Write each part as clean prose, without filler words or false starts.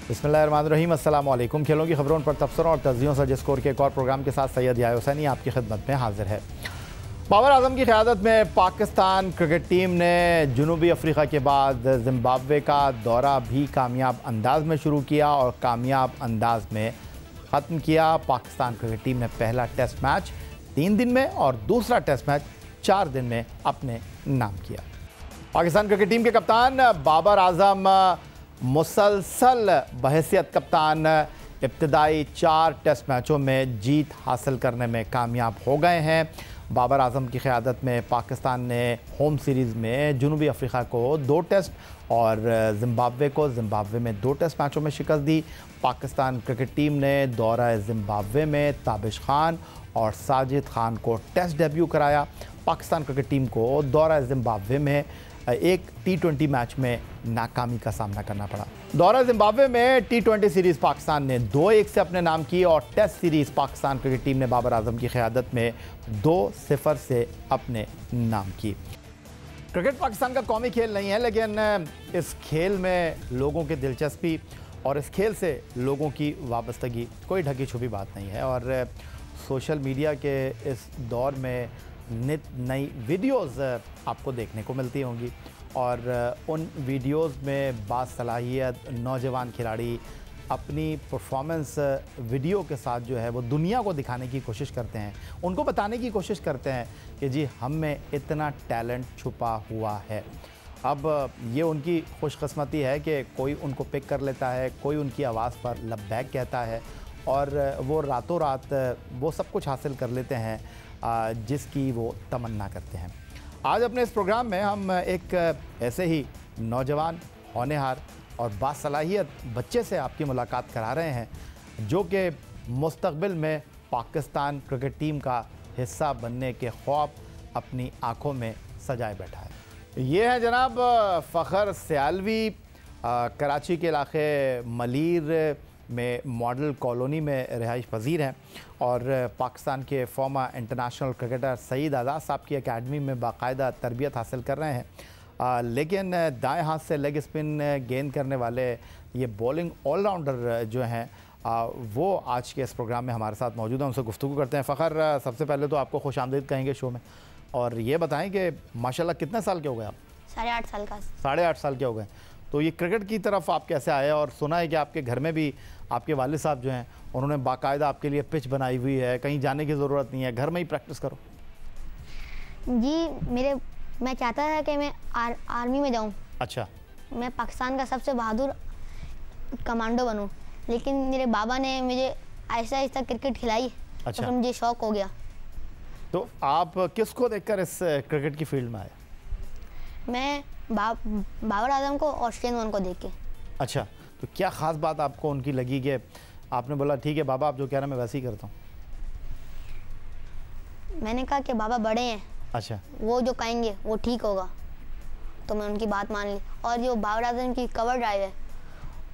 बिस्मिल्लाहिर्रहमानिर्रहीम। अस्सलाम वालेकुम। खेलों की खबरों पर तबसरों और तज्जियों से जिस स्कोर के एक और प्रोग्राम के साथ सैयद याहिया हुसैनी आपकी खिदमत में हाजिर है। बाबर आजम की क़यादत में पाकिस्तान क्रिकेट टीम ने जनूबी अफ्रीका के बाद जिम्बाब्वे का दौरा भी कामयाब अंदाज में शुरू किया और कामयाब अंदाज में ख़त्म किया। पाकिस्तान क्रिकेट टीम ने पहला टेस्ट मैच 3 दिन में और दूसरा टेस्ट मैच 4 दिन में अपने नाम किया। पाकिस्तान क्रिकेट टीम के कप्तान बाबर आजम मुसलसल बहैसियत कप्तान इब्तिदाई 4 टेस्ट मैचों में जीत हासिल करने में कामयाब हो गए हैं। बाबर आजम की क़यादत में पाकिस्तान ने होम सीरीज़ में जनूबी अफ्रीका को 2 टेस्ट और ज़िम्बाब्वे में 2 टेस्ट मैचों में शिकस्त दी। पाकिस्तान क्रिकेट टीम ने दौरा ज़िम्बाब्वे में ताबिश खान और साजिद खान को टेस्ट डेब्यू कराया। पाकिस्तान क्रिकेट टीम को दौरा ज़िम्बाब्वे में एक T20 मैच में नाकामी का सामना करना पड़ा। दौरा ज़िम्बाब्वे में T20 सीरीज़ पाकिस्तान ने 2-1 से अपने नाम की और test series Pakistan cricket team ने बाबर आजम की क़यादत में 2-0 से अपने नाम की। क्रिकेट पाकिस्तान का कौमी खेल नहीं है, लेकिन इस खेल में लोगों की दिलचस्पी और इस खेल से लोगों की वाबस्तगी कोई ढकी छुपी बात नहीं है। और सोशल मीडिया के इस दौर में नित नई वीडियोस आपको देखने को मिलती होंगी और उन वीडियोस में बासलाहियत नौजवान खिलाड़ी अपनी परफॉर्मेंस वीडियो के साथ जो है वो दुनिया को दिखाने की कोशिश करते हैं, उनको बताने की कोशिश करते हैं कि जी हम में इतना टैलेंट छुपा हुआ है। अब ये उनकी खुशकिस्मती है कि कोई उनको पिक कर लेता है, कोई उनकी आवाज़ पर लब्बैक कहता है और वो रातों रात वो सब कुछ हासिल कर लेते हैं जिसकी वो तमन्ना करते हैं। आज अपने इस प्रोग्राम में हम एक ऐसे ही नौजवान होनहार और बासलाहियत बच्चे से आपकी मुलाकात करा रहे हैं जो कि मुस्तक़बिल में पाकिस्तान क्रिकेट टीम का हिस्सा बनने के ख्वाब अपनी आंखों में सजाए बैठा है। ये है जनाब फ़खर सियालवी, कराची के इलाके मलीर में मॉडल कॉलोनी में रिहाइश पजीर हैं और पाकिस्तान के फॉर्मर इंटरनेशनल क्रिकेटर सईद आज़ाद साहब की एकेडमी में बाकायदा तरबियत हासिल कर रहे हैं। लेकिन दाएं हाथ से लेग स्पिन गेंद करने वाले ये बॉलिंग ऑलराउंडर जो हैं वो आज के इस प्रोग्राम में हमारे साथ मौजूद हैं, उनसे गुफ्तगू करते हैं। फ़खर, सबसे पहले तो आपको खुशामदीद कहेंगे शो में और ये बताएं कि माशाल्लाह कितने साल के हो गए आप? 8.5 साल का। 8.5 साल के हो गए। तो ये क्रिकेट की तरफ आप कैसे आए? और सुना है कि आपके घर में भी आपके वालिद साहब जो हैं उन्होंने बाकायदा आपके लिए पिच बनाई हुई है, कहीं जाने की ज़रूरत नहीं है, घर में ही प्रैक्टिस करो। जी, मैं चाहता था कि मैं आर्मी में जाऊं। अच्छा। मैं पाकिस्तान का सबसे बहादुर कमांडो बनूं, लेकिन मेरे बाबा ने मुझे ऐसा ऐसा क्रिकेट खिलाई। अच्छा। तो मुझे शौक हो गया। तो आप किसको देखकर इस क्रिकेट की फील्ड में आए? मैं बाबर आजम को, ऑस्ट्रेलियन वन को देख के। अच्छा, तो क्या ख़ास बात आपको उनकी लगी कि आपने बोला ठीक है बाबा आप जो कह रहे हैं मैं वैसे ही करता हूँ? मैंने कहा कि बाबा बड़े हैं। अच्छा। वो जो कहेंगे वो ठीक होगा, तो मैं उनकी बात मान ली। और जो बाबर आजम की कवर ड्राइव है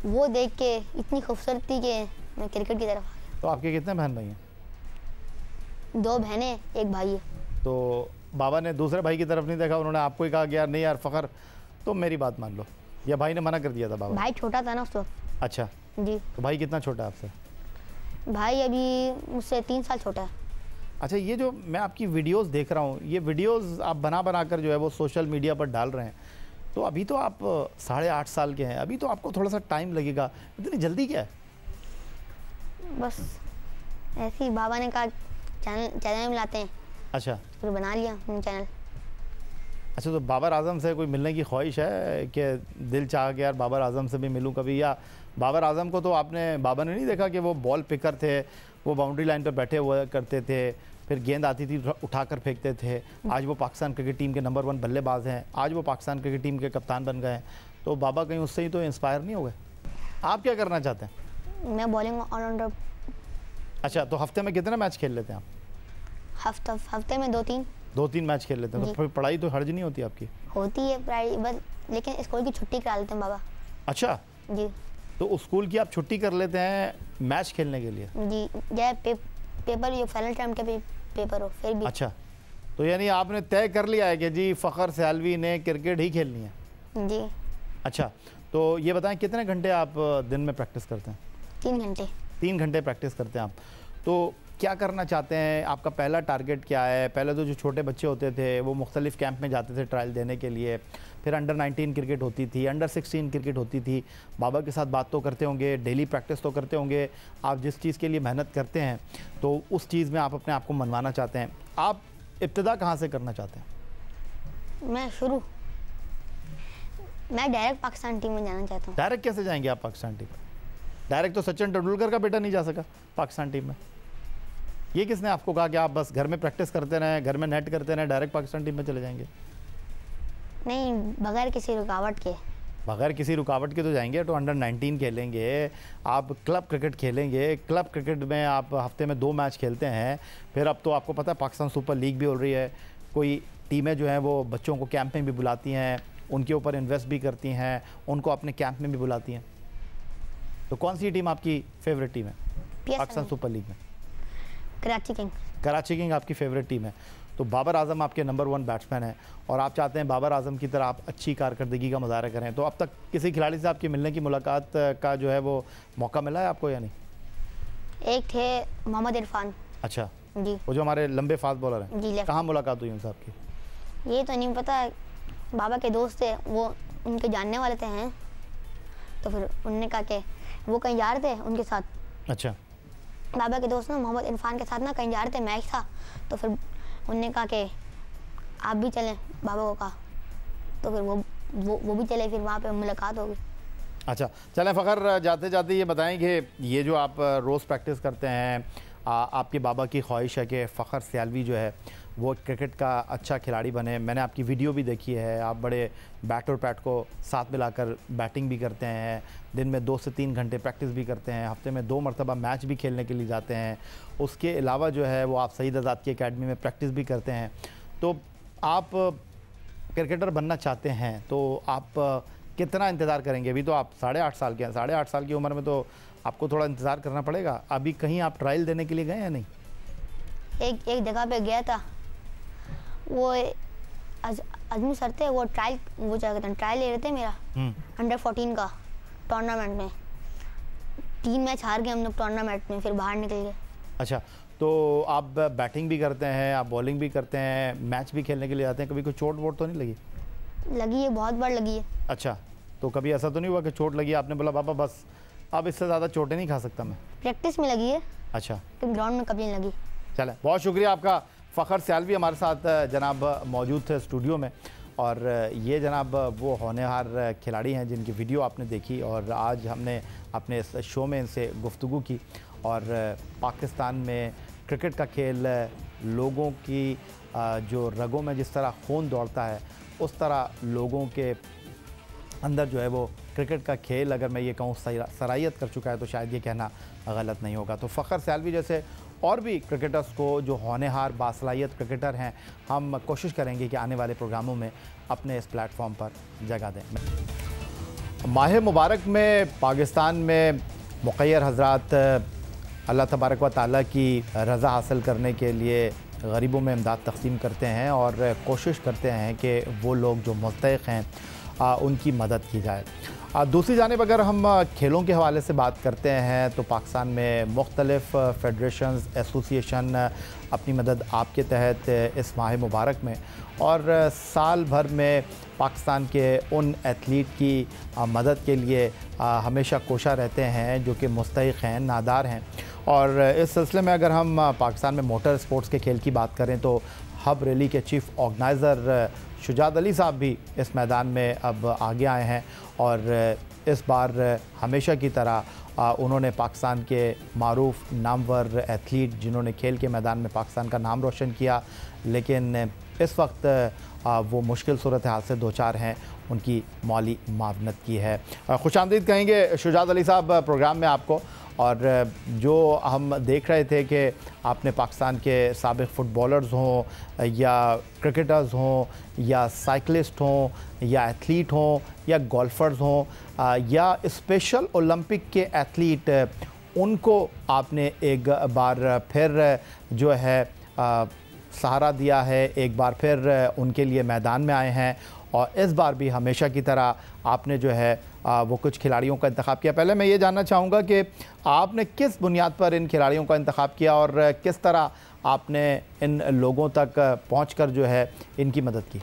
वो देख के इतनी खूबसूरत थी कि मैं क्रिकेट की तरफ आ गया। तो आपके कितने बहन भाई हैं? 2 बहनें, 1 भाई है। तो बाबा ने दूसरे भाई की तरफ नहीं देखा, उन्होंने आपको ही कहा कि यार नहीं यार फ़खर तुम मेरी बात मान लो, या भाई ने मना कर दिया था? बाबा भाई छोटा था ना उस वक्त। अच्छा जी। तो भाई कितना छोटा है आपसे? भाई अभी मुझसे 3 साल छोटा है। अच्छा, ये जो मैं आपकी वीडियोस देख रहा हूँ, ये वीडियोस आप बना कर जो है वो सोशल मीडिया पर डाल रहे हैं, तो अभी तो आप 8.5 साल के हैं, अभी तो आपको थोड़ा सा टाइम लगेगा, इतनी जल्दी क्या है? बस ऐसे ही बाबा ने कहा चैनल में लाते हैं। अच्छा। फिर बना लिया चैनल। अच्छा, तो बाबर आजम से कोई मिलने की ख्वाहिश है कि दिल चाह के यार बाबर आजम से भी मिलूं कभी? या बाबर आजम को तो बाबा ने नहीं देखा कि वो बॉल पिकर थे, वो बाउंड्री लाइन पर बैठे हुआ करते थे, फिर गेंद आती थी उठाकर फेंकते थे। आज वो पाकिस्तान क्रिकेट टीम के नंबर 1 बल्लेबाज हैं, आज वो पाकिस्तान क्रिकेट टीम के कप्तान बन गए हैं। तो बाबा कहीं उससे ही तो इंस्पायर नहीं हो गए? आप क्या करना चाहते हैं? मैं बॉलिंग ऑलराउंडर। अच्छा, तो हफ्ते में कितने मैच खेल लेते हैं आप? हफ्ते में 2-3 मैच खेल लेते हैं। तो फिर पढ़ाई तो हर्ज नहीं होती आपकी? होती है पढ़ाई, बस लेकिन स्कूल की छुट्टी करा लेते हैं बाबा। अच्छा जी। तो स्कूल की आप छुट्टी कर लेते हैं मैच खेलने के लिए? जी, या पेपर जो फाइनल टाइम के पेपर हो फिर भी। अच्छा, तो यानी आपने तय कर लिया है कि जी फ़खर सियालवी ने क्रिकेट ही खेलनी है? जी। अच्छा, तो ये बताएं कितने घंटे आप दिन में प्रैक्टिस करते हैं? 3 घंटे। 3 घंटे प्रैक्टिस करते हैं आप। तो क्या करना चाहते हैं? आपका पहला टारगेट क्या है? पहले तो जो छोटे बच्चे होते थे वो मुख्तलिफ कैंप में जाते थे ट्रायल देने के लिए, फिर अंडर 19 क्रिकेट होती थी, अंडर 16 क्रिकेट होती थी। बाबा के साथ बात तो करते होंगे, डेली प्रैक्टिस तो करते होंगे। आप जिस चीज़ के लिए मेहनत करते हैं तो उस चीज़ में आप अपने आप को मनवाना चाहते हैं। आप इब्तिदा कहाँ से करना चाहते हैं? मैं डायरेक्ट पाकिस्तान टीम में जाना चाहता हूँ। डायरेक्ट कैसे जाएंगे आप पाकिस्तान टीम में? डायरेक्ट तो सचिन तेंदुलकर का बेटा नहीं जा सका पाकिस्तान टीम में। ये किसने आपको कहा कि आप बस घर में प्रैक्टिस करते रहें, घर में नेट करते रहें, डायरेक्ट पाकिस्तान टीम में चले जाएंगे? नहीं, बगैर किसी रुकावट के। बगैर किसी रुकावट के तो जाएंगे। तो अंडर 19 खेलेंगे, आप क्लब क्रिकेट खेलेंगे। क्लब क्रिकेट में आप हफ्ते में 2 मैच खेलते हैं। फिर अब तो आपको पता है पाकिस्तान सुपर लीग भी हो रही है। कोई टीमें जो हैं वो बच्चों को कैंप में भी बुलाती हैं, उनके ऊपर इन्वेस्ट भी करती हैं, उनको अपने कैंप में भी बुलाती हैं। तो कौन सी टीम आपकी फेवरेट टीम है पाकिस्तान सुपर लीग में? कराची किंग। कराची किंग आपकी फेवरेट टीम है। तो बाबर आजम आपके नंबर 1 बैट्समैन हैं और आप चाहते हैं बाबर आजम की तरह आप अच्छी कारकर्दगी का मुजाहरा करें। तो अब तक किसी खिलाड़ी से आपकी मिलने की मुलाकात का जो है वो मौका मिला है आपको या नहीं? एक थे मोहम्मद इरफान। अच्छा जी। वो जो हमारे लंबे फास्ट बॉलर हैं? जी। कहाँ मुलाकात हुई उनसे आपकी? ये तो नहीं पता, बाबा के दोस्त थे, वो उनके जानने वाले थे हैं, तो फिर उनने कहा कि वो कहीं जा रहे थे उनके साथ। अच्छा। बाबा के दोस्त ना मोहम्मद इरफान के साथ ना कहीं जा रहे थे, मैच था, तो फिर उनने कहा कि आप भी चलें, बाबा को कहा, तो फिर वो भी चले, फिर वहाँ पे मुलाकात हो गई। अच्छा चलें फ़खर, जाते जाते ये बताएं कि ये जो आप रोज़ प्रैक्टिस करते हैं, आपके बाबा की ख्वाहिश है कि फ़खर सियालवी जो है वो क्रिकेट का अच्छा खिलाड़ी बने। मैंने आपकी वीडियो भी देखी है, आप बड़े बैट और पैट को साथ मिलाकर बैटिंग भी करते हैं, दिन में 2 से 3 घंटे प्रैक्टिस भी करते हैं, हफ्ते में 2 मरतबा मैच भी खेलने के लिए जाते हैं। उसके अलावा जो है वो आप सईद आज़ाद की एकेडमी में प्रैक्टिस भी करते हैं। तो आप क्रिकेटर बनना चाहते हैं तो आप कितना इंतज़ार करेंगे? अभी तो आप 8.5 साल के हैं, 8.5 साल की उम्र में तो आपको थोड़ा इंतज़ार करना पड़ेगा। अभी कहीं आप ट्रायल देने के लिए गए या नहीं? एक जगह पे गया था, वो अजमी सर थे, वो ट्रायल ले रहे थे मेरा अंडर 14 का टूर्नामेंट में। 3 मैच हार गए हम लोग टूर्नामेंट में, फिर बाहर निकल गए। अच्छा, तो आप बैटिंग भी करते हैं, आप बॉलिंग भी करते हैं, मैच भी खेलने के लिए जाते हैं, कभी कोई चोट वोट तो नहीं लगी? लगी है, बहुत बार लगी है। अच्छा, तो कभी ऐसा तो नहीं हुआ कि चोट लगी आपने बोला बाबा बस अब इससे ज़्यादा चोटें नहीं खा सकता मैं? प्रैक्टिस में लगी है। अच्छा, तो ग्राउंड में कभी नहीं लगी। चलें, बहुत शुक्रिया आपका। फ़खर सियालवी हमारे साथ जनाब मौजूद थे स्टूडियो में, और ये जनाब वो होनहार खिलाड़ी हैं जिनकी वीडियो आपने देखी, और आज हमने अपने इस शो में इनसे गुफ्तगू की। और पाकिस्तान में क्रिकेट का खेल लोगों की जो रगों में जिस तरह खून दौड़ता है, उस तरह लोगों के अंदर जो है वो क्रिकेट का खेल, अगर मैं ये कहूँ सराहियत कर चुका है तो शायद ये कहना गलत नहीं होगा। तो फ़खर सियालवी जैसे और भी क्रिकेटर्स को जो होनहार बासलाहियत क्रिकेटर हैं, हम कोशिश करेंगे कि आने वाले प्रोग्रामों में अपने इस प्लेटफॉर्म पर जगह दें। माह मुबारक में पाकिस्तान में मुक़य्यर हज़रात अल्लाह तबारक व तआला की रज़ा हासिल करने के लिए गरीबों में इमदाद तक़सीम करते हैं और कोशिश करते हैं कि वो लोग जो मुस्तहिक़ हैं उनकी मदद की जाए। दूसरी जानिब अगर हम खेलों के हवाले से बात करते हैं तो पाकिस्तान में मुख्तलिफ़ फेडरेशंस एसोसिएशन अपनी मदद आपके तहत इस माह मुबारक में और साल भर में पाकिस्तान के उन एथलीट की मदद के लिए हमेशा कोशा रहते हैं जो कि मुस्तहिक़ हैं, नादार हैं। और इस सिलसिले में अगर हम पाकिस्तान में मोटर स्पोर्ट्स के खेल की बात करें तो हब रैली के चीफ़ ऑर्गेनाइज़र शुजात अली साहब भी इस मैदान में अब आगे आए हैं, और इस बार हमेशा की तरह उन्होंने पाकिस्तान के मारूफ नामवर एथलीट जिन्होंने खेल के मैदान में पाकिस्तान का नाम रोशन किया, लेकिन इस वक्त वो मुश्किल सूरत हाल से दो चार हैं, उनकी माली मावनत की है। खुशामदीद कहेंगे शुजात अली साहब प्रोग्राम में आपको। और जो हम देख रहे थे कि आपने पाकिस्तान के साबिक़ फ़ुटबॉलर्स हों या क्रिकेटर्स हों या साइकिलिस्ट हों या एथलीट हों या गोल्फ़र्स हों या स्पेशल ओलंपिक के एथलीट, उनको आपने एक बार फिर जो है सहारा दिया है, एक बार फिर उनके लिए मैदान में आए हैं। और इस बार भी हमेशा की तरह आपने जो है वो कुछ खिलाड़ियों का इंतखाब किया। पहले मैं ये जानना चाहूँगा कि आपने किस बुनियाद पर इन खिलाड़ियों का इंतखाब किया और किस तरह आपने इन लोगों तक पहुँचकर जो है इनकी मदद की।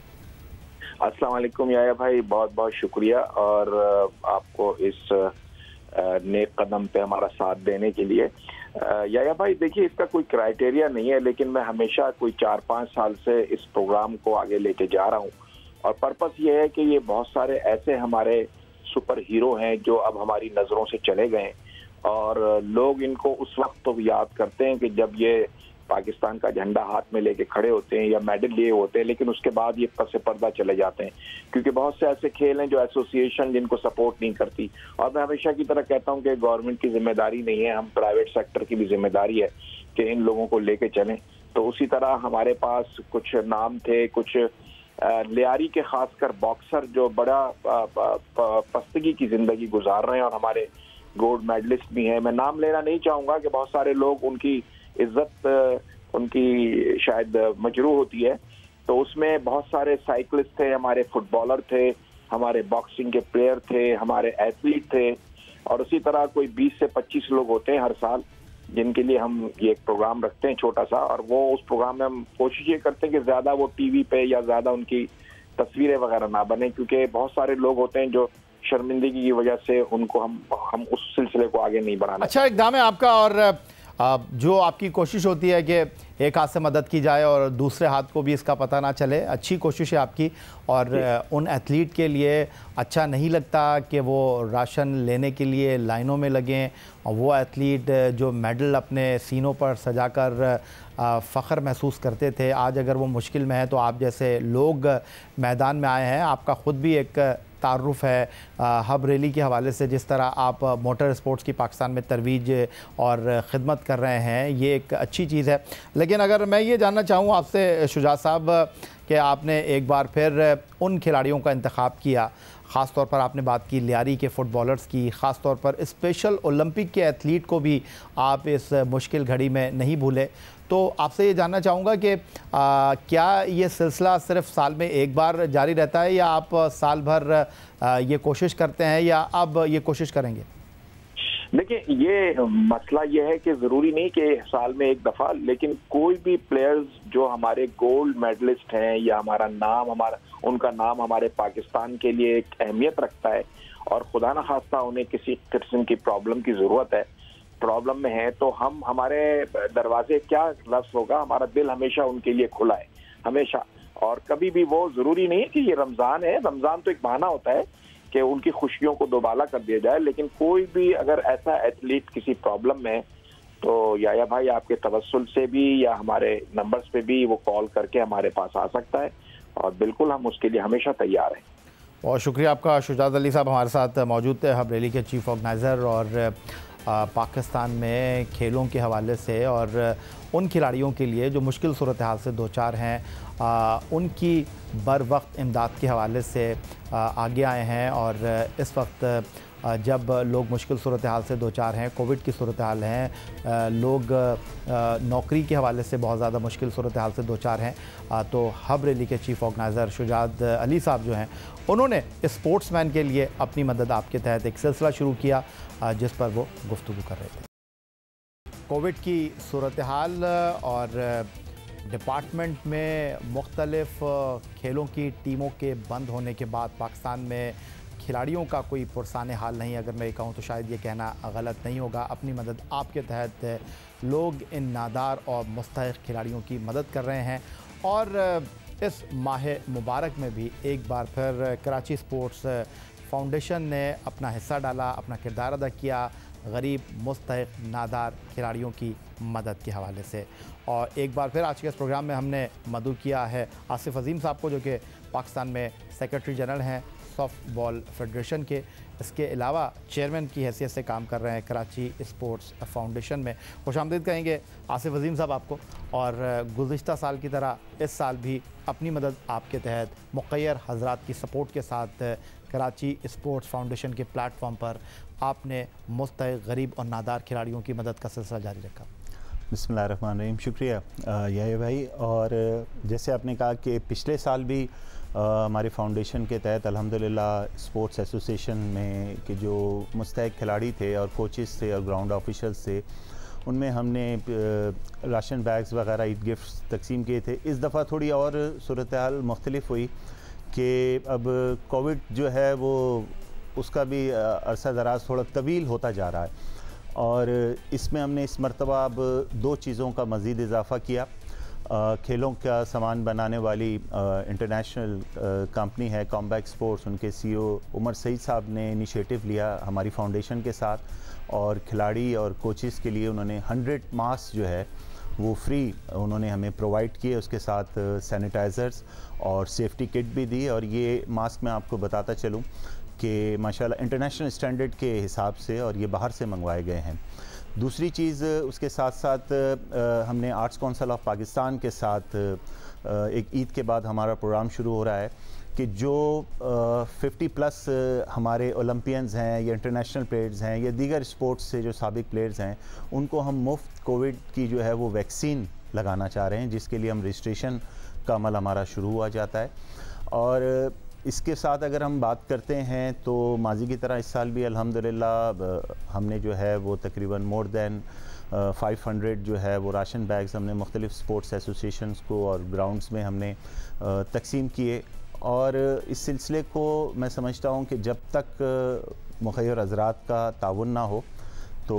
अस्सलाम वालेकुम याया भाई, बहुत बहुत शुक्रिया और आपको इस नेक कदम पे हमारा साथ देने के लिए। याया भाई देखिए, इसका कोई क्राइटेरिया नहीं है, लेकिन मैं हमेशा कोई 4-5 साल से इस प्रोग्राम को आगे लेके जा रहा हूँ और पर्पस ये है कि ये बहुत सारे ऐसे हमारे सुपर हीरो हैं जो अब हमारी नज़रों से चले गए और लोग इनको उस वक्त तो याद करते हैं कि जब ये पाकिस्तान का झंडा हाथ में लेके खड़े होते हैं या मेडल लिए होते हैं, लेकिन उसके बाद ये पस पर्दा चले जाते हैं क्योंकि बहुत से ऐसे खेल हैं जो एसोसिएशन जिनको सपोर्ट नहीं करती। और मैं हमेशा की तरह कहता हूं कि गवर्नमेंट की जिम्मेदारी नहीं है, हम प्राइवेट सेक्टर की भी जिम्मेदारी है कि इन लोगों को लेके चलें। तो उसी तरह हमारे पास कुछ नाम थे, कुछ लियारी के खासकर बॉक्सर जो बड़ा पस्तगी की जिंदगी गुजार रहे हैं और हमारे गोल्ड मेडलिस्ट भी हैं। मैं नाम लेना नहीं चाहूंगा कि बहुत सारे लोग उनकी इज्जत उनकी शायद मजरूह होती है, तो उसमें बहुत सारे साइकिलिस्ट थे, हमारे फुटबॉलर थे, हमारे बॉक्सिंग के प्लेयर थे, हमारे एथलीट थे और उसी तरह कोई 20 से 25 लोग होते हैं हर साल जिनके लिए हम ये एक प्रोग्राम रखते हैं छोटा सा। और वो उस प्रोग्राम में हम कोशिश ये करते हैं कि ज्यादा वो टीवी पे या ज्यादा उनकी तस्वीरें वगैरह ना बने, क्योंकि बहुत सारे लोग होते हैं जो शर्मिंदगी की वजह से उनको हम उस सिलसिले को आगे नहीं बढ़ाना। अच्छा, इक़दाम है आपका और जो आपकी कोशिश होती है कि एक हाथ से मदद की जाए और दूसरे हाथ को भी इसका पता ना चले, अच्छी कोशिश है आपकी। और उन एथलीट के लिए अच्छा नहीं लगता कि वो राशन लेने के लिए लाइनों में लगें और वो एथलीट जो मेडल अपने सीनों पर सजाकर फ़ख्र महसूस करते थे, आज अगर वो मुश्किल में है तो आप जैसे लोग मैदान में आए हैं। आपका ख़ुद भी एक तारुफ है हब रैली के हवाले से, जिस तरह आप मोटर स्पोर्ट्स की पाकिस्तान में तरवीज और ख़िदमत कर रहे हैं, ये एक अच्छी चीज़ है। लेकिन अगर मैं ये जानना चाहूँ आपसे शुजात साहब कि आपने एक बार फिर उन खिलाड़ियों का इंतखाब किया, ख़ास तौर पर आपने बात की लियारी के फ़ुटबॉलर्स की, ख़ास तौर पर स्पेशल ओलंपिक के एथलीट को भी आप इस मुश्किल घड़ी में नहीं भूले, तो आपसे ये जानना चाहूँगा कि क्या ये सिलसिला सिर्फ साल में एक बार जारी रहता है या आप साल भर ये कोशिश करते हैं या अब ये कोशिश करेंगे? देखिए, ये मसला ये है कि ज़रूरी नहीं कि साल में एक दफ़ा, लेकिन कोई भी प्लेयर्स जो हमारे गोल्ड मेडलिस्ट हैं या उनका नाम हमारे पाकिस्तान के लिए एक अहमियत रखता है और खुदा न खास्ता उन्हें किसी किस्म की प्रॉब्लम की ज़रूरत है, प्रॉब्लम में है, तो हमारे दरवाजे क्या लफ्ज़ होगा, हमारा दिल हमेशा उनके लिए खुला है, हमेशा। और कभी भी वो ज़रूरी नहीं है कि ये रमज़ान है, रमज़ान तो एक बहाना होता है कि उनकी खुशियों को दोबाला कर दिया जाए, लेकिन कोई भी अगर ऐसा एथलीट किसी प्रॉब्लम में, तो याया भाई आपके तवस्सुल से भी या हमारे नंबर्स पे भी वो कॉल करके हमारे पास आ सकता है और बिल्कुल हम उसके लिए हमेशा तैयार हैं। बहुत शुक्रिया आपका। शुजात अली साहब हमारे साथ मौजूद थे, हब रैली के चीफ ऑर्गेनाइज़र और पाकिस्तान में खेलों के हवाले से और उन खिलाड़ियों के लिए जो मुश्किल सूरत हाल से दो चार हैं, उनकी बर वक्त इमदाद के हवाले से आगे आए हैं। और इस वक्त जब लोग मुश्किल सूरत हाल से दो चार हैं, कोविड की सूरत हाल हैं, लोग नौकरी के हवाले से बहुत ज़्यादा मुश्किल सूरत हाल से दो चार हैं, तो हब रैली के चीफ ऑर्गेनाइज़र शुजात अली साहब जो हैं, उन्होंने स्पोर्ट्समैन के लिए अपनी मदद आपके तहत एक सिलसिला शुरू किया जिस पर वो गुफ्तगू कर रहे थे। कोविड की सूरत हाल और डिपार्टमेंट में मुख्तलिफ खेलों की टीमों के बंद होने के बाद पाकिस्तान में खिलाड़ियों का कोई पुरसाने हाल नहीं, अगर मैं ये कहूँ तो शायद ये कहना गलत नहीं होगा। अपनी मदद आपके तहत लोग इन नादार और मुस्तहिक़ खिलाड़ियों की मदद कर रहे हैं। और इस माह मुबारक में भी एक बार फिर कराची स्पोर्ट्स फाउंडेशन ने अपना हिस्सा डाला, अपना किरदार अदा किया गरीब मुस्तहिक़ नादार खिलाड़ियों की मदद के हवाले से। और एक बार फिर आज के इस प्रोग्राम में हमने मदऊ किया है आसिफ अजीम साहब को, जो कि पाकिस्तान में सेक्रेटरी जनरल हैं सॉफ्ट बॉल फेडरेशन के। इसके अलावा चेयरमैन की हैसियत से काम कर रहे हैं कराची स्पोर्ट्स फाउंडेशन में। खुशामदीद कहेंगे आसिफ अजीम साहब आपको। और गुज़िश्ता साल की तरह इस साल भी अपनी मदद आपके तहत मुक़य्यर हज़रात की सपोर्ट के साथ कराची स्पोर्ट्स फाउंडेशन के प्लेटफॉर्म पर आपने मुस्तहिक़ गरीब और नादार खिलाड़ियों की मदद का सिलसिला जारी रखा। बिस्मिल्लाहिर्रहमानिर्रहीम। शुक्रिया याया भाई। और जैसे आपने कहा कि पिछले साल भी हमारे फाउंडेशन के तहत अल्हम्दुलिल्लाह स्पोर्ट्स एसोसिएशन में कि जो मुस्तहिक खिलाड़ी थे और कोचेस थे और ग्राउंड ऑफिशल्स थे, उनमें हमने राशन बैग्स वगैरह ईद गिफ्ट्स तकसीम किए थे। इस दफ़ा थोड़ी और सूरत हाल मुख्तलिफ हुई कि अब कोविड जो है वो उसका भी अरसा दराज थोड़ा तवील होता जा रहा है, और इसमें हमने इस मरतबा अब 2 चीज़ों का मज़ीद इजाफ़ा किया। खेलों का सामान बनाने वाली इंटरनेशनल कंपनी है कॉम्बैक स्पोर्ट्स, उनके CEO उमर सईद साहब ने इनिशिएटिव लिया हमारी फाउंडेशन के साथ, और खिलाड़ी और कोचेस के लिए उन्होंने 100 मास्क जो है वो फ्री उन्होंने हमें प्रोवाइड किए, उसके साथ सैनिटाइज़र्स और सेफ्टी किट भी दी। और ये मास्क मैं आपको बताता चलूँ कि माशाल्लाह इंटरनेशनल स्टैंडर्ड के हिसाब से, और ये बाहर से मंगवाए गए हैं। दूसरी चीज़ उसके साथ साथ हमने आर्ट्स काउंसिल ऑफ पाकिस्तान के साथ एक ईद के बाद हमारा प्रोग्राम शुरू हो रहा है कि जो 50+ हमारे ओलंपियंस हैं या इंटरनेशनल प्लेयर्स हैं या दीगर स्पोर्ट्स से जो साबिक प्लेयर्स हैं, उनको हम मुफ्त कोविड की जो है वो वैक्सीन लगाना चाह रहे हैं, जिसके लिए हम रजिस्ट्रेशन का अमल हमारा शुरू हुआ जाता है। और इसके साथ अगर हम बात करते हैं तो माजी की तरह इस साल भी अल्हम्दुलिल्लाह हमने जो है वो तकरीबन मोर दैन 500 जो है वो राशन बैग्स हमने मुख्तलिफ़ स्पोर्ट्स एसोसिएशंस को और ग्राउंड्स में हमने तकसीम किए। और इस सिलसिले को मैं समझता हूँ कि जब तक मुखय्यर हज़रात का ताउन ना हो तो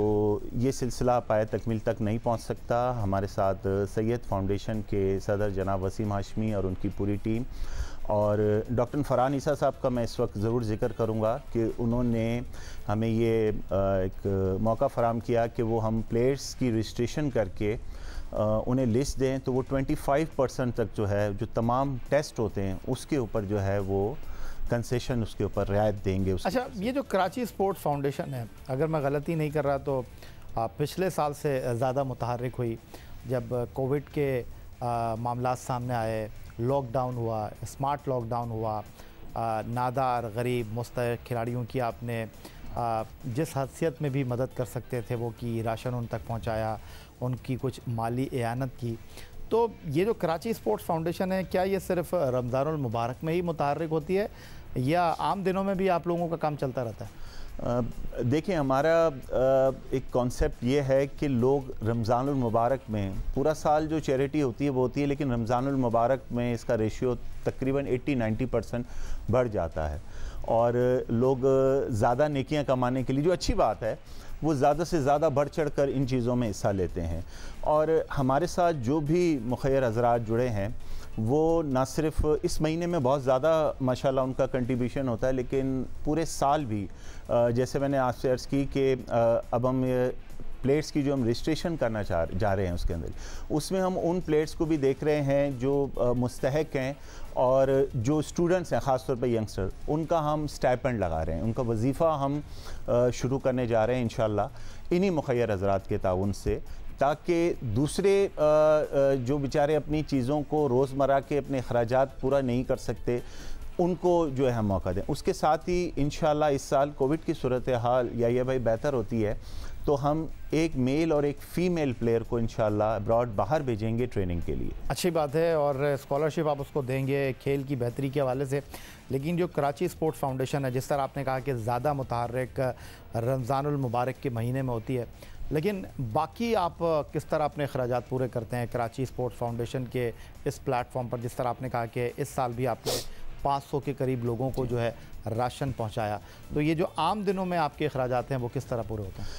ये सिलसिला पाए तकमील तक नहीं पहुँच सकता। हमारे साथ सैयद फाउंडेशन के सदर जनाब वसीम हाशमी और उनकी पूरी टीम, और डॉक्टर फ़रहान ईसा साहब का मैं इस वक्त ज़रूर ज़िक्र करूँगा कि उन्होंने हमें ये एक मौका फ़राहम किया कि वो हम प्लेयर्स की रजिस्ट्रेशन करके उन्हें लिस्ट दें, तो वो 25% तक जो है जो तमाम टेस्ट होते हैं उसके ऊपर जो है वो कंसेशन उसके ऊपर रियायत देंगे। अच्छा, ये जो कराची स्पोर्ट्स फाउंडेशन है, अगर मैं गलती नहीं कर रहा तो पिछले साल से ज़्यादा मुतहर्रिक हुई जब कोविड के मामला सामने आए, लॉकडाउन हुआ, स्मार्ट लॉकडाउन हुआ, नादार गरीब मुस्तहिक खिलाड़ियों की आपने जिस हैसियत में भी मदद कर सकते थे वो की, राशन उन तक पहुंचाया, उनकी कुछ माली एआनत की। तो ये जो कराची स्पोर्ट्स फाउंडेशन है, क्या ये सिर्फ रमज़ानुल मुबारक में ही मुतहर्रिक होती है या आम दिनों में भी आप लोगों का काम चलता रहता है? देखिए, हमारा एक कॉन्सेप्ट ये है कि लोग रमज़ानुल मुबारक में, पूरा साल जो चैरिटी होती है वो होती है, लेकिन रमज़ानुल मुबारक में इसका रेशियो तकरीबन 80-90% बढ़ जाता है, और लोग ज़्यादा नेकियां कमाने के लिए, जो अच्छी बात है, वो ज़्यादा से ज़्यादा बढ़ चढ़ कर इन चीज़ों में हिस्सा लेते हैं। और हमारे साथ जो भी मुखय्यर हज़रात जुड़े हैं वो ना सिर्फ इस महीने में बहुत ज़्यादा माशाल्लाह उनका कंट्रीब्यूशन होता है, लेकिन पूरे साल भी जैसे मैंने आपसे अर्ज़ की कि अब हम प्लेयर्स की जो हम रजिस्ट्रेशन करना जा रहे हैं उसके अंदर, उसमें हम उन प्लेयर्स को भी देख रहे हैं जो मुस्तहिक हैं, और जो स्टूडेंट्स हैं ख़ास तौर पर यंगस्टर, उनका हम स्टाइपेंड लगा रहे हैं, उनका वजीफ़ा हम शुरू करने जा रहे हैं इंशाअल्लाह इन्हीं मुखय्यर हज़रात के ताउन से, ताकि दूसरे जो बेचारे अपनी चीज़ों को रोज़मर्रा के अपने अखराजात पूरा नहीं कर सकते, उनको जो है हम मौका दें। उसके साथ ही इंशाअल्लाह इस साल कोविड की सूरत हाल या भाई बेहतर होती है तो हम एक मेल और एक फ़ीमेल प्लेयर को इंशाअल्लाह अब्रॉड बाहर भेजेंगे ट्रेनिंग के लिए। अच्छी बात है, और स्कॉलरशिप आप उसको देंगे खेल की बेहतरी के हवाले से। लेकिन जो कराची स्पोर्ट्स फाउंडेशन है, जिस तरह आपने कहा कि ज़्यादा मुतहर्रिक रमज़ानुल मुबारक के महीने में होती है, लेकिन बाकी आप किस तरह अपने अखराजात पूरे करते हैं कराची स्पोर्ट्स फाउंडेशन के इस प्लेटफॉर्म पर? जिस तरह आपने कहा कि इस साल भी आपने 500 के करीब लोगों को जो है राशन पहुंचाया, तो ये जो आम दिनों में आपके अखराजात हैं वो किस तरह पूरे होते हैं?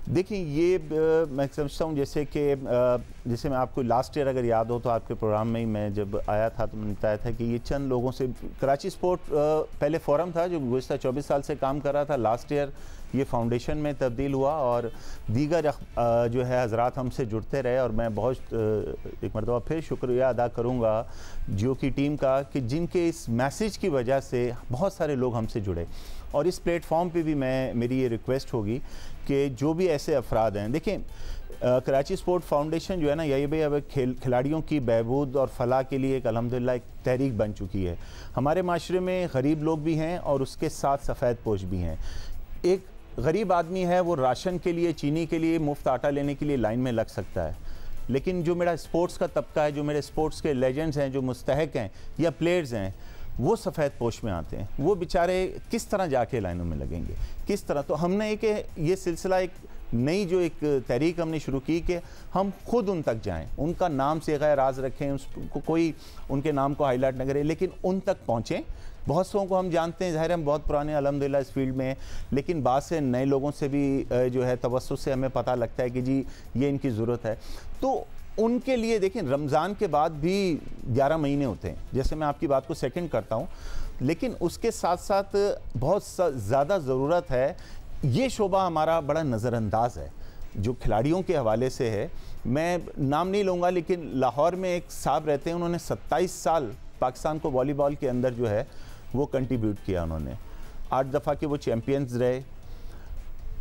देखिए, ये मैं समझता हूँ जैसे मैं आपको लास्ट ईयर अगर याद हो तो आपके प्रोग्राम में ही मैं जब आया था तो मैंने बताया था कि ये चंद लोगों से, कराची स्पोर्ट पहले फोरम था जो गुज़श्ता 24 साल से काम कर रहा था, लास्ट ईयर ये फाउंडेशन में तब्दील हुआ, और दीगर जो है हज़रात हमसे जुड़ते रहे, और मैं बहुत एक मरतबा फिर शुक्रिया अदा करूँगा जियो की टीम का कि जिनके इस मैसेज की वजह से बहुत सारे लोग हमसे जुड़े। और इस प्लेटफॉर्म पे भी मेरी ये रिक्वेस्ट होगी कि जो भी ऐसे अफराद हैं, देखें कराची स्पोर्ट फाउंडेशन जो है ना, यही भाई अब खिलाड़ियों की बहबूद और फलाह के लिए एक अल्हम्दुलिल्लाह एक तहरीक बन चुकी है। हमारे माशरे में गरीब लोग भी हैं और उसके साथ सफ़ेद पोश भी हैं। एक गरीब आदमी है, वो राशन के लिए, चीनी के लिए, मुफ्त आटा लेने के लिए लाइन में लग सकता है, लेकिन जो मेरा स्पोर्ट्स का तबका है, जो मेरे स्पोर्ट्स के लेजेंड्स हैं, जो मुस्तहिक हैं या प्लेयर्स हैं, वो सफ़ेद पोश में आते हैं, वो बेचारे किस तरह जाके लाइनों में लगेंगे, किस तरह। तो हमने एक ये सिलसिला, एक नई जो एक तहरीक हमने शुरू की कि हम खुद उन तक जाएं, उनका नाम से गैर राज रखें, उसको कोई उनके नाम को हाईलाइट न करे, लेकिन उन तक पहुँचें। बहुत सौ को हम जानते हैं, ज़ाहिर हम बहुत पुराने अल्हम्दुलिल्लाह इस फील्ड में हैं, लेकिन बाद से नए लोगों से भी जो है तवस्सुत से हमें पता लगता है कि जी ये इनकी ज़रूरत है। तो उनके लिए देखिए, रमज़ान के बाद भी 11 महीने होते हैं, जैसे मैं आपकी बात को सेकंड करता हूँ, लेकिन उसके साथ साथ बहुत ज़्यादा ज़रूरत है। ये शोबा हमारा बड़ा नज़रअंदाज है जो खिलाड़ियों के हवाले से है। मैं नाम नहीं लूँगा, लेकिन लाहौर में एक साहब रहते हैं, उन्होंने 27 साल पाकिस्तान को वॉलीबॉल के अंदर जो है वो कंट्रीब्यूट किया। उन्होंने 8 दफ़ा के वो चैम्पियंस रहे।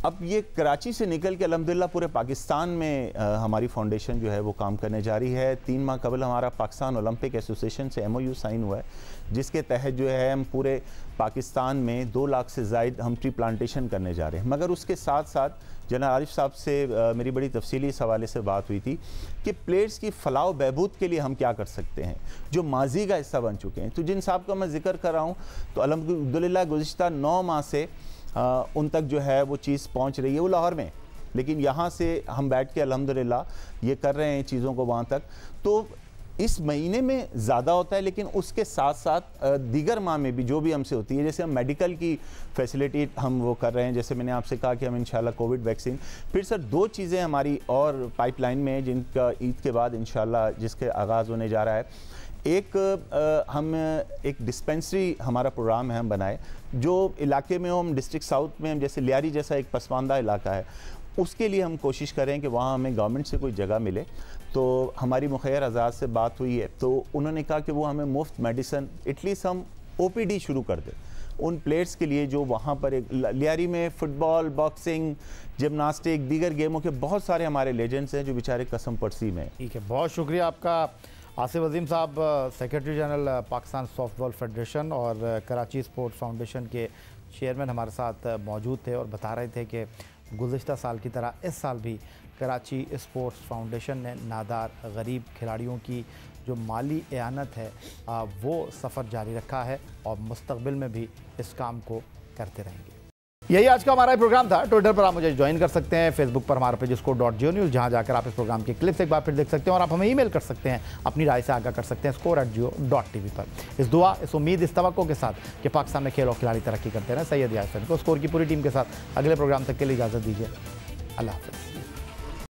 अब ये कराची से निकल के अल्हम्दुलिल्लाह पूरे पाकिस्तान में हमारी फाउंडेशन जो है वो काम करने जा रही है। 3 माह कबल हमारा पाकिस्तान ओलंपिक एसोसिएशन से MOU साइन हुआ है, जिसके तहत जो है हम पूरे पाकिस्तान में 2 लाख से ज़ायद हम ट्री प्लांटेशन करने जा रहे हैं। मगर उसके साथ साथ जनाब आरिफ साहब से मेरी बड़ी तफसीली इस हवाले से बात हुई थी कि प्लेयर्स की फलाह व बहबूद के लिए हम क्या कर सकते हैं, जो माजी का हिस्सा बन चुके हैं। तो जिन साहब का मैं जिक्र कर रहा हूँ, तो अल्हम्दुलिल्लाह गुज़िश्ता 9 माह से उन तक जो है वो चीज़ पहुंच रही है, वो लाहौर में, लेकिन यहाँ से हम बैठ के अल्हम्दुलिल्लाह ये कर रहे हैं चीज़ों को वहाँ तक। तो इस महीने में ज़्यादा होता है, लेकिन उसके साथ साथ दीगर माह में भी जो भी हमसे होती है, जैसे हम मेडिकल की फैसिलिटी हम वो कर रहे हैं, जैसे मैंने आपसे कहा कि हम इंशाल्लाह कोविड वैक्सीन। फिर सर 2 चीज़ें हमारी और पाइपलाइन में हैं, जिनका ईद के बाद इंशाल्लाह जिसके आगाज़ होने जा रहा है। एक हम एक डिस्पेंसरी हमारा प्रोग्राम है, हम बनाए जो इलाके में हो, हम डिस्ट्रिक्ट साउथ में, हम जैसे लियारी जैसा एक पसमानदा इलाका है, उसके लिए हम कोशिश करें कि वहाँ हमें गवर्नमेंट से कोई जगह मिले। तो हमारी मुखैर आज़ाद से बात हुई है, तो उन्होंने कहा कि वो हमें मुफ्त मेडिसिन, एटलीस्ट हम OPD शुरू कर दें उन प्लेयर्स के लिए जो वहाँ पर एक लियारी में फुटबॉल, बॉक्सिंग, जिमनास्टिक, दीगर गेमों के बहुत सारे हमारे लेजेंड्स हैं जो बेचारे कसम परसी में। ठीक है, बहुत शुक्रिया आपका आसिफ अजीम साहब, secretary general Pakistan softball federation और कराची स्पोर्ट्स फाउंडेशन के चेयरमैन हमारे साथ मौजूद थे और बता रहे थे कि गुज़िश्ता साल की तरह इस साल भी कराची स्पोर्ट्स फाउंडेशन ने नादार गरीब खिलाड़ियों की जो माली एआनत है वो सफ़र जारी रखा है और मुस्तक़बिल में भी इस काम को करते रहेंगे। यही आज का हमारा प्रोग्राम था। ट्विटर पर आप मुझे ज्वाइन कर सकते हैं, फेसबुक पर हमारा पेज score.geo न्यूज़, जहां जाकर आप इस प्रोग्राम के क्लिप्स एक बार फिर देख सकते हैं और आप हमें ईमेल कर सकते हैं, अपनी राय से आगाह कर सकते हैं score@geo.tv पर। इस दुआ, इस उम्मीद, इस तवक्को के साथ कि पाकिस्तान में खेल और खिलाड़ी तरक्की करते रहें, सैयद यासिन को स्कोर की पूरी टीम के साथ अगले प्रोग्राम तक के लिए इजाज़त दीजिए। अल्लाह हाफ़िज़।